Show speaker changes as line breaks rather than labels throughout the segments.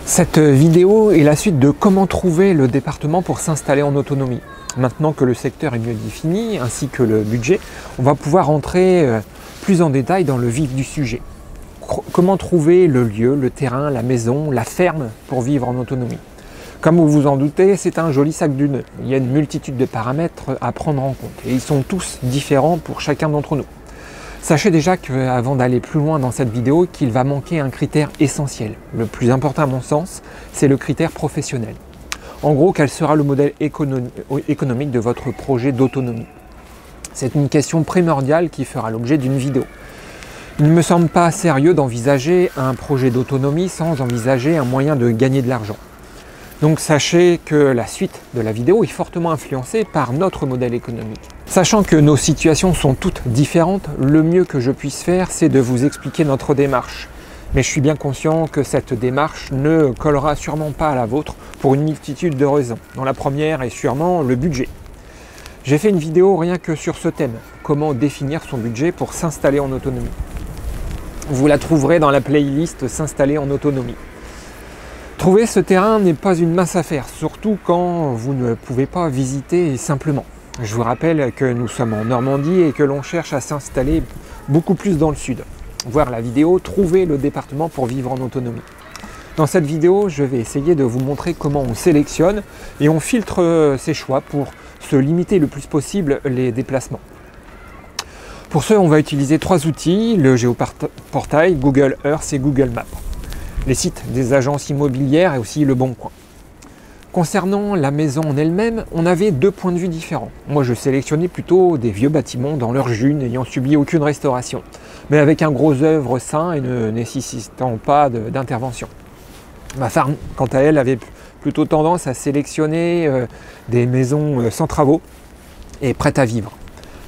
Cette vidéo est la suite de comment trouver le département pour s'installer en autonomie. Maintenant que le secteur est mieux défini, ainsi que le budget, on va pouvoir entrer plus en détail dans le vif du sujet. Comment trouver le lieu, le terrain, la maison, la ferme pour vivre en autonomie. Comme vous vous en doutez, c'est un joli sac du nœud. Il y a une multitude de paramètres à prendre en compte et ils sont tous différents pour chacun d'entre nous. Sachez déjà qu'avant d'aller plus loin dans cette vidéo, qu'il va manquer un critère essentiel. Le plus important à mon sens, c'est le critère professionnel. En gros, quel sera le modèle économique de votre projet d'autonomie? C'est une question primordiale qui fera l'objet d'une vidéo. Il ne me semble pas sérieux d'envisager un projet d'autonomie sans envisager un moyen de gagner de l'argent. Donc sachez que la suite de la vidéo est fortement influencée par notre modèle économique. Sachant que nos situations sont toutes différentes, le mieux que je puisse faire, c'est de vous expliquer notre démarche. Mais je suis bien conscient que cette démarche ne collera sûrement pas à la vôtre pour une multitude de raisons. Dans la première est sûrement le budget. J'ai fait une vidéo rien que sur ce thème, comment définir son budget pour s'installer en autonomie. Vous la trouverez dans la playlist S'installer en autonomie. Trouver ce terrain n'est pas une mince affaire, surtout quand vous ne pouvez pas visiter simplement. Je vous rappelle que nous sommes en Normandie et que l'on cherche à s'installer beaucoup plus dans le sud. Voir la vidéo « Trouver le département pour vivre en autonomie ». Dans cette vidéo, je vais essayer de vous montrer comment on sélectionne et on filtre ses choix pour se limiter le plus possible les déplacements. Pour ce, on va utiliser trois outils, le géoportail, Google Earth et Google Maps. Les sites des agences immobilières et aussi le Bon Coin. Concernant la maison en elle-même, on avait deux points de vue différents. Moi, je sélectionnais plutôt des vieux bâtiments dans leur jus, n'ayant subi aucune restauration, mais avec un gros œuvre sain et ne nécessitant pas d'intervention. Ma femme, quant à elle, avait plutôt tendance à sélectionner des maisons sans travaux et prêtes à vivre.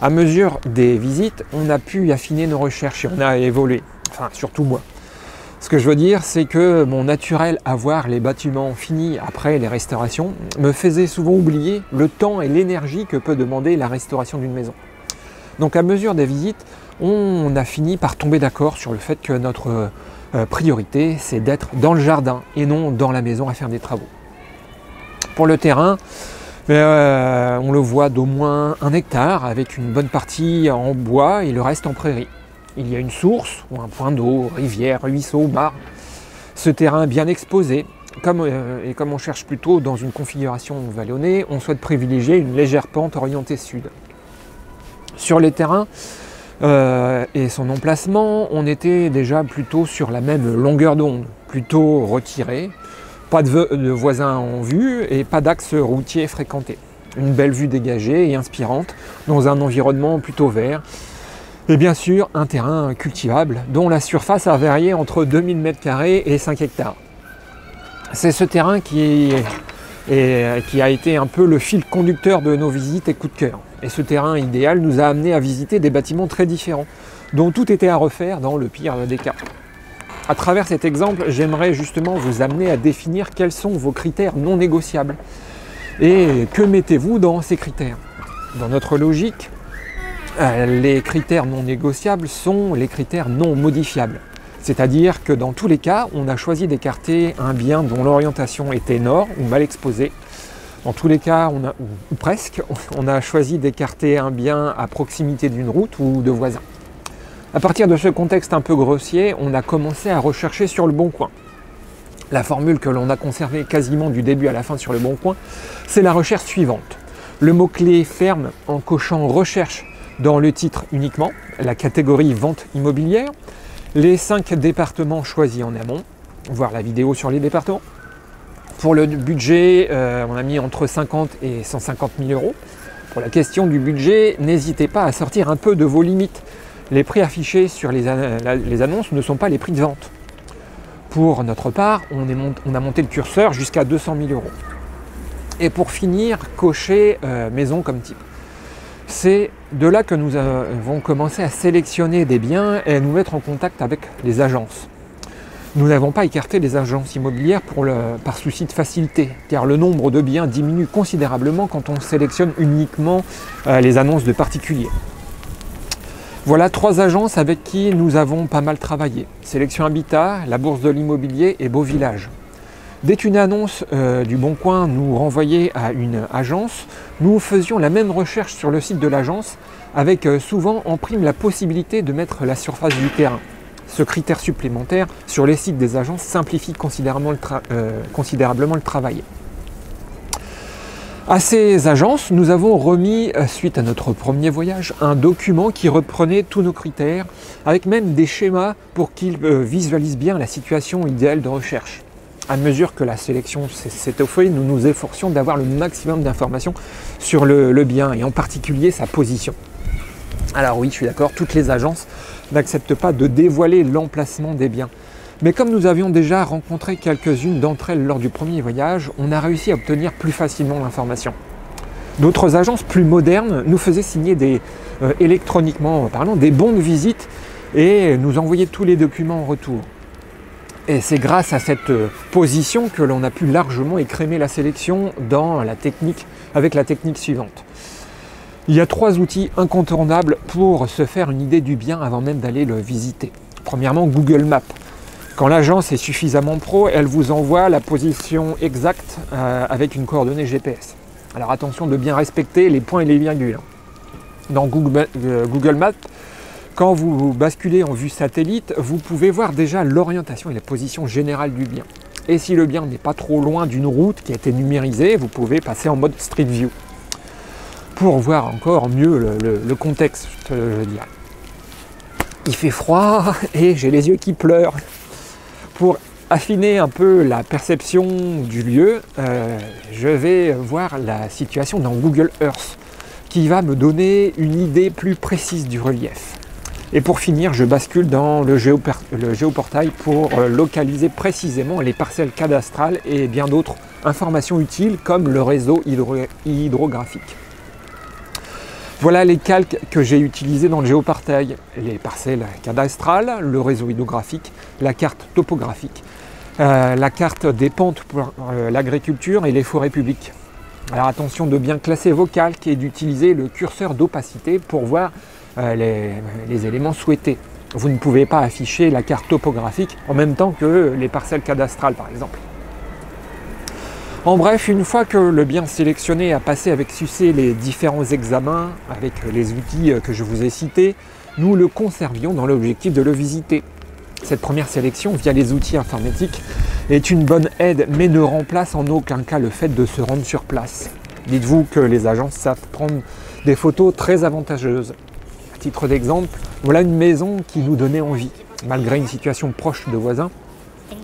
À mesure des visites, on a pu affiner nos recherches et on a évolué, enfin surtout moi. Ce que je veux dire, c'est que mon naturel à voir les bâtiments finis après les restaurations me faisait souvent oublier le temps et l'énergie que peut demander la restauration d'une maison. Donc à mesure des visites, on a fini par tomber d'accord sur le fait que notre priorité, c'est d'être dans le jardin et non dans la maison à faire des travaux. Pour le terrain, on le voit d'au moins 1 hectare avec une bonne partie en bois et le reste en prairie. Il y a une source ou un point d'eau, rivière, ruisseau, mare. Ce terrain bien exposé, comme on cherche plutôt dans une configuration vallonnée, on souhaite privilégier une légère pente orientée sud. Sur les terrains et son emplacement, on était déjà plutôt sur la même longueur d'onde, plutôt retiré, pas de voisins en vue et pas d'axe routier fréquenté. Une belle vue dégagée et inspirante dans un environnement plutôt vert. Et bien sûr, un terrain cultivable dont la surface a varié entre 2000 m² et 5 hectares. C'est ce terrain qui a été un peu le fil conducteur de nos visites et coups de cœur. Et ce terrain idéal nous a amené à visiter des bâtiments très différents, dont tout était à refaire dans le pire des cas. À travers cet exemple, j'aimerais justement vous amener à définir quels sont vos critères non négociables. Et que mettez-vous dans ces critères? Dans notre logique, les critères non négociables sont les critères non modifiables. C'est-à-dire que dans tous les cas, on a choisi d'écarter un bien dont l'orientation était nord ou mal exposée. Dans tous les cas, ou presque, on a choisi d'écarter un bien à proximité d'une route ou de voisins. À partir de ce contexte un peu grossier, on a commencé à rechercher sur le Bon Coin. La formule que l'on a conservée quasiment du début à la fin sur le Bon Coin, c'est la recherche suivante. Le mot-clé ferme en cochant recherche dans le titre uniquement, la catégorie vente immobilière, les 5 départements choisis en amont, voir la vidéo sur les départements. Pour le budget, on a mis entre 50 et 150 000 euros. Pour la question du budget, n'hésitez pas à sortir un peu de vos limites. Les prix affichés sur les annonces ne sont pas les prix de vente. Pour notre part, on a monté le curseur jusqu'à 200 000 euros. Et pour finir, cocher maison comme type. C'est de là que nous avons commencé à sélectionner des biens et à nous mettre en contact avec les agences. Nous n'avons pas écarté les agences immobilières par souci de facilité, car le nombre de biens diminue considérablement quand on sélectionne uniquement les annonces de particuliers. Voilà 3 agences avec qui nous avons pas mal travaillé. Sélection Habitat, la Bourse de l'immobilier et Beau Village. Dès qu'une annonce du Bon Coin nous renvoyait à une agence, nous faisions la même recherche sur le site de l'agence avec souvent en prime la possibilité de mettre la surface du terrain. Ce critère supplémentaire sur les sites des agences simplifie considérablement le travail. À ces agences, nous avons remis, suite à notre premier voyage, un document qui reprenait tous nos critères, avec même des schémas pour qu'ils visualisent bien la situation idéale de recherche. À mesure que la sélection s'étoffait, nous nous efforcions d'avoir le maximum d'informations sur le bien, et en particulier sa position. Alors oui, je suis d'accord, toutes les agences n'acceptent pas de dévoiler l'emplacement des biens. Mais comme nous avions déjà rencontré quelques-unes d'entre elles lors du premier voyage, on a réussi à obtenir plus facilement l'information. D'autres agences plus modernes nous faisaient signer électroniquement parlant des bons de visite et nous envoyaient tous les documents en retour. Et c'est grâce à cette position que l'on a pu largement écrémer la sélection avec la technique suivante. Il y a 3 outils incontournables pour se faire une idée du bien avant même d'aller le visiter. Premièrement, Google Maps. Quand l'agence est suffisamment pro, elle vous envoie la position exacte avec une coordonnée GPS. Alors attention de bien respecter les points et les virgules. Dans Google Maps, quand vous basculez en vue satellite, vous pouvez voir déjà l'orientation et la position générale du bien. Et si le bien n'est pas trop loin d'une route qui a été numérisée, vous pouvez passer en mode Street View pour voir encore mieux le contexte, je veux dire. Il fait froid et j'ai les yeux qui pleurent. Pour affiner un peu la perception du lieu, je vais voir la situation dans Google Earth qui va me donner une idée plus précise du relief. Et pour finir, je bascule dans le géoportail pour localiser précisément les parcelles cadastrales et bien d'autres informations utiles comme le réseau hydrographique. Voilà les calques que j'ai utilisés dans le géoportail, les parcelles cadastrales, le réseau hydrographique, la carte topographique, la carte des pentes pour l'agriculture et les forêts publiques. Alors attention de bien classer vos calques et d'utiliser le curseur d'opacité pour voir les éléments souhaités. Vous ne pouvez pas afficher la carte topographique en même temps que les parcelles cadastrales par exemple. En bref, une fois que le bien sélectionné a passé avec succès les différents examens avec les outils que je vous ai cités, nous le conservions dans l'objectif de le visiter. Cette première sélection via les outils informatiques est une bonne aide mais ne remplace en aucun cas le fait de se rendre sur place. Dites-vous que les agences savent prendre des photos très avantageuses. À titre d'exemple, voilà une maison qui nous donnait envie. Malgré une situation proche de voisins,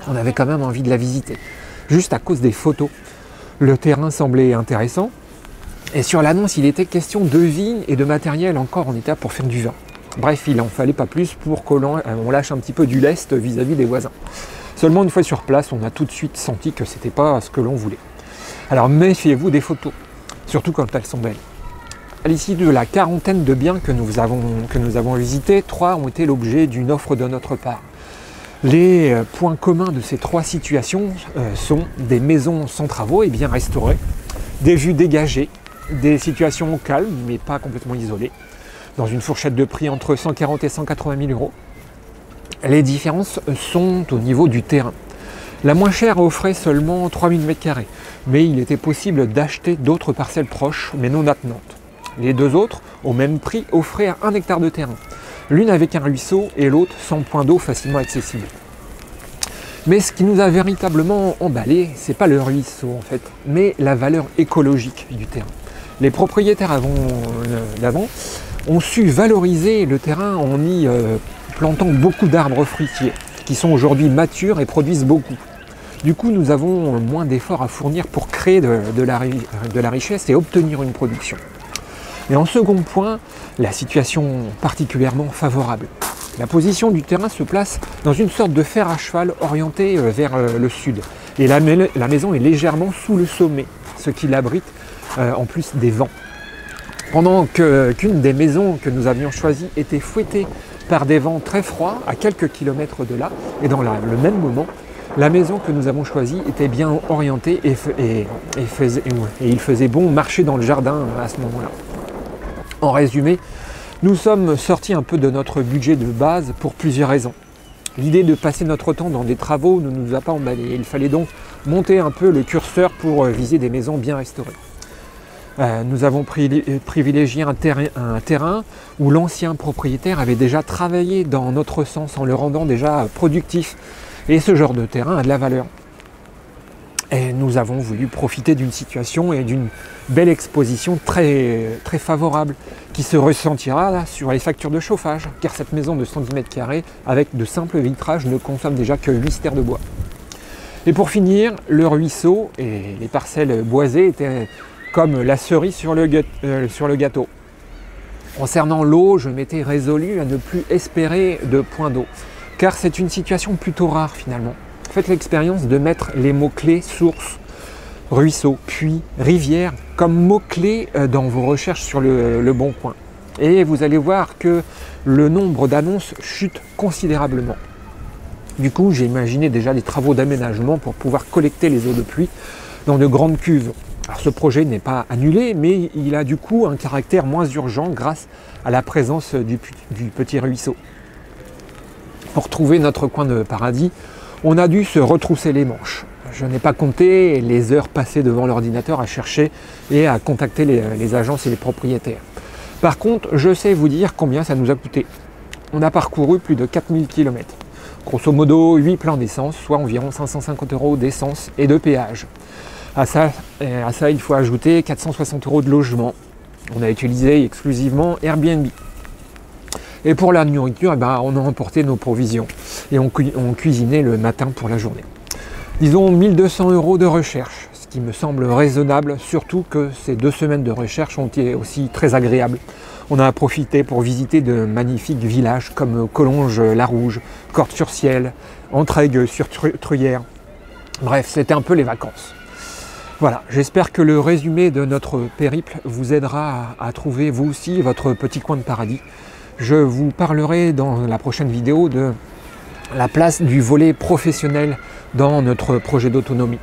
on avait quand même envie de la visiter, juste à cause des photos. Le terrain semblait intéressant et sur l'annonce il était question de vignes et de matériel encore en état pour faire du vin. Bref, il n'en fallait pas plus pour qu'on lâche un petit peu du lest vis-à-vis des voisins. Seulement une fois sur place, on a tout de suite senti que c'était pas ce que l'on voulait. Alors méfiez-vous des photos, surtout quand elles sont belles. À l'issue de la quarantaine de biens que nous avons visités, 3 ont été l'objet d'une offre de notre part. Les points communs de ces 3 situations sont des maisons sans travaux et bien restaurées, des vues dégagées, des situations calmes mais pas complètement isolées, dans une fourchette de prix entre 140 et 180 000 euros. Les différences sont au niveau du terrain. La moins chère offrait seulement 3000 m², mais il était possible d'acheter d'autres parcelles proches mais non attenantes. Les 2 autres, au même prix, offraient 1 hectare de terrain. L'une avec un ruisseau et l'autre sans point d'eau facilement accessible. Mais ce qui nous a véritablement emballé, c'est pas le ruisseau en fait, mais la valeur écologique du terrain. Les propriétaires d'avant ont su valoriser le terrain en y plantant beaucoup d'arbres fruitiers, qui sont aujourd'hui matures et produisent beaucoup. Du coup, nous avons moins d'efforts à fournir pour créer de la richesse et obtenir une production. Et en second point, la situation particulièrement favorable. La position du terrain se place dans une sorte de fer à cheval orienté vers le sud. Et la maison est légèrement sous le sommet, ce qui l'abrite en plus des vents. Pendant qu'une des maisons que nous avions choisies était fouettée par des vents très froids à quelques kilomètres de là, et dans le même moment, la maison que nous avons choisie était bien orientée et il faisait bon marcher dans le jardin à ce moment-là. En résumé, nous sommes sortis un peu de notre budget de base pour plusieurs raisons. L'idée de passer notre temps dans des travaux ne nous a pas emballés. Il fallait donc monter un peu le curseur pour viser des maisons bien restaurées. Nous avons privilégié un terrain où l'ancien propriétaire avait déjà travaillé dans notre sens en le rendant déjà productif. Et ce genre de terrain a de la valeur. Et nous avons voulu profiter d'une situation et d'une belle exposition très, très favorable qui se ressentira là, sur les factures de chauffage, car cette maison de 110 mètres carrés avec de simples vitrages ne consomme déjà que 8 stères de bois. Et pour finir, le ruisseau et les parcelles boisées étaient comme la cerise sur le gâteau. Concernant l'eau, je m'étais résolu à ne plus espérer de point d'eau, car c'est une situation plutôt rare finalement. Faites l'expérience de mettre les mots-clés source, ruisseau, puits, rivière comme mots-clés dans vos recherches sur le Bon Coin. Et vous allez voir que le nombre d'annonces chute considérablement. Du coup, j'ai imaginé déjà des travaux d'aménagement pour pouvoir collecter les eaux de pluie dans de grandes cuves. Alors ce projet n'est pas annulé, mais il a du coup un caractère moins urgent grâce à la présence du petit ruisseau. Pour trouver notre coin de paradis, on a dû se retrousser les manches. Je n'ai pas compté les heures passées devant l'ordinateur à chercher et à contacter les agences et les propriétaires. Par contre, je sais vous dire combien ça nous a coûté. On a parcouru plus de 4000 km. Grosso modo, 8 pleins d'essence, soit environ 550 € d'essence et de péage. À ça, il faut ajouter 460 € de logement. On a utilisé exclusivement Airbnb. Et pour la nourriture, on a emporté nos provisions et on cuisinait le matin pour la journée. Disons 1200 € de recherche, ce qui me semble raisonnable, surtout que ces 2 semaines de recherche ont été aussi très agréables. On a profité pour visiter de magnifiques villages comme Collonges-la-Rouge, Cordes-sur-Ciel, Entraigues-sur-Truyère. Bref, c'était un peu les vacances. Voilà, j'espère que le résumé de notre périple vous aidera à trouver vous aussi votre petit coin de paradis. Je vous parlerai dans la prochaine vidéo de la place du volet professionnel dans notre projet d'autonomie.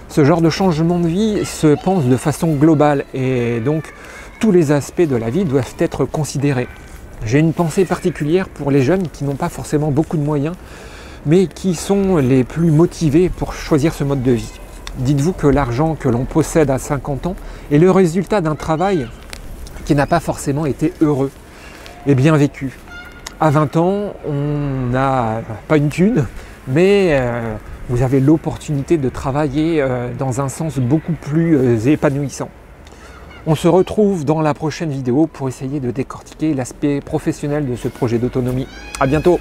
Ce genre de changement de vie se pense de façon globale et donc tous les aspects de la vie doivent être considérés. J'ai une pensée particulière pour les jeunes qui n'ont pas forcément beaucoup de moyens, mais qui sont les plus motivés pour choisir ce mode de vie. Dites-vous que l'argent que l'on possède à 50 ans est le résultat d'un travail qui n'a pas forcément été heureux et bien vécu. À 20 ans, on n'a pas une thune, mais vous avez l'opportunité de travailler dans un sens beaucoup plus épanouissant. On se retrouve dans la prochaine vidéo pour essayer de décortiquer l'aspect professionnel de ce projet d'autonomie. À bientôt!